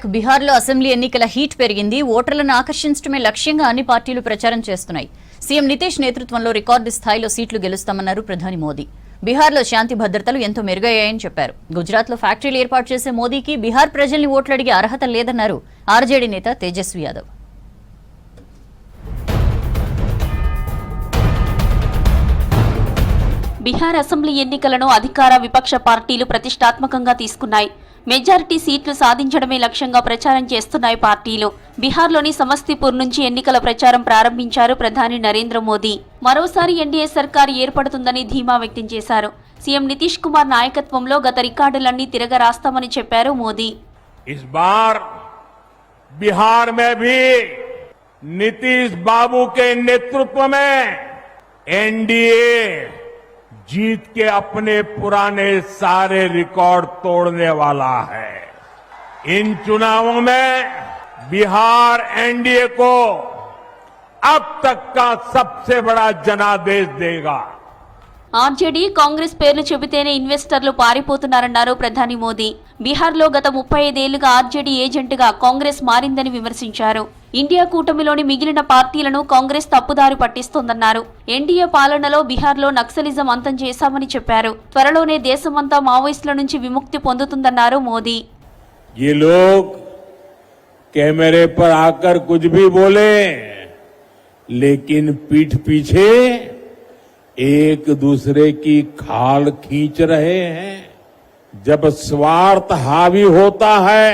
బిహార్లో assembly ఎన్నికల heat పెరిగింది. ఓటర్లను ఆకర్షించడమే లక్ష్యంగా అన్ని పార్టీలు ప్రచారం చేస్తున్నాయి. సీఎం నితీష్ నేతృత్వంలో రికార్డు స్థాయిలో సీట్లు గెలుస్తామన్నారు ప్రధాని మోదీ. బీహార్లో శాంతి భద్రతలు ఎంతో మెరుగయ్యాయని చెప్పారు. గుజరాత్లో ఫ్యాక్టరీలు ఏర్పాటు చేసే మోదీకి బీహార్ ప్రజల్ని ఓట్లు అడిగే అర్హత లేదన్నారు ఆర్జేడీ నేత తేజస్వి యాదవ్. బీహార్ అసెంబ్లీ ఎన్నికలను అధికార విపక్ష పార్టీలు ప్రతిష్టాత్మకంగా తీసుకున్నాయి. మెజారిటీ సీట్లు సాధించడమే లక్ష్యంగా ప్రచారం చేస్తున్నాయి పార్టీలు. బీహార్లోని సమస్తీపూర్ నుంచి ఎన్నికల ప్రచారం ప్రారంభించారు ప్రధాని నరేంద్ర మోదీ. మరోసారి ఎన్డీఏ సర్కారు ఏర్పడుతుందని ధీమా వ్యక్తం చేశారు. సీఎం నితీష్ కుమార్ నాయకత్వంలో గత రికార్డులన్నీ తిరగరాస్తామని చెప్పారు మోదీ. इस बार बिहार में भी नीतीश बाबू के नेतृत्व में एनडीए जीत के अपने पुराने सारे रिकॉर्ड तोड़ने वाला है. इन चुनावों में बिहार एनडीए को अब तक का सबसे बड़ा जनादेश देगा. ఆర్జేడీ కాంగ్రెస్ పేర్లు చెబితేనే ఇన్వెస్టర్లు పారిపోతున్నారన్నారు ప్రధాని మోదీ. బీహార్లో గత 35 ఏళ్లుగా ఆర్జేడీ ఏజెంట్గా కాంగ్రెస్ మారిందని విమర్శించారు. ఇండియా కూటమిలోని మిగిలిన పార్టీలను కాంగ్రెస్ తప్పుదారి పట్టిస్తోందన్నారు. ఎన్డీఏ పాలనలో బీహార్లో నక్సలిజం అంతం చేశామని చెప్పారు. త్వరలోనే దేశమంతా మావోయిస్టుల నుంచి విముక్తి పొందుతుందన్నారు మోదీ. ये लोग कैमरे पर आकर कुछ भी बोले, लेकिन पीठ पीछे एक दूसरे की खाल खींच रहे हैं. जब स्वार्थ हावी होता है,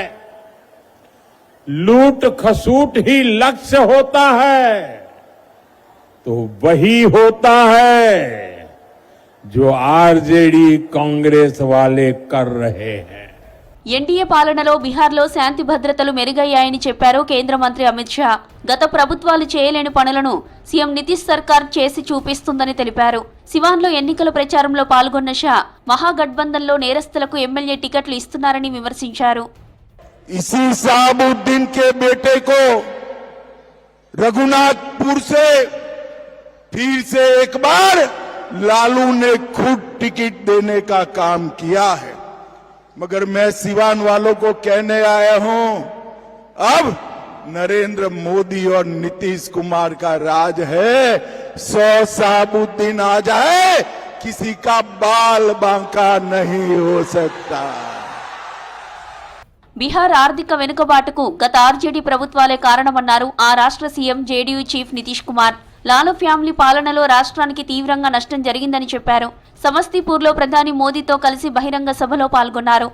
लूट खसूट ही लक्ष्य होता है, तो वही होता है जो आरजेडी कांग्रेस वाले कर रहे हैं. ఎన్డీఏ పాలనలో బీహార్లో శాంతి భద్రతలు మెరుగయ్యాయని చెప్పారు కేంద్ర మంత్రి అమిత్ షా. గత ప్రభుత్వాలు చేయలేని పనులను సీఎం నితీష్ సర్కార్ చేసి చూపిస్తుందని తెలిపారు. సివాన్లో ఎన్నికల ప్రచారంలో పాల్గొన్న షా మహాగఠబంధన్లో నేరస్తులకు ఎమ్మెల్యే టికెట్లు ఇస్తున్నారని విమర్శించారు. इसी शहाबुद्दीन के बेटे को रघुनाथपुर से फिर से एक बार लालू ने खुद टिकट देने का काम किया है. मगर मैं सिवान वालों को कहने आया हूं, अब नरेंद्र मोदी और नीतीश कुमार का राज है. 100 शहाबुद्दीन आ जाए, किसी का बाल बांका नहीं हो सकता. బీహార్ ఆర్థిక వెనుకబాటుకు గత ఆర్జేడీ ప్రభుత్వాలే కారణమన్నారు ఆ రాష్ట్ర CM JDU chief Nitish Kumar. Lalu family పాలనలో రాష్ట్రానికి తీవ్రంగా నష్టం జరిగిందని చెప్పారు. సమస్తీపూర్లో ప్రధాని మోదీతో కలిసి బహిరంగ సభలో పాల్గొన్నారు.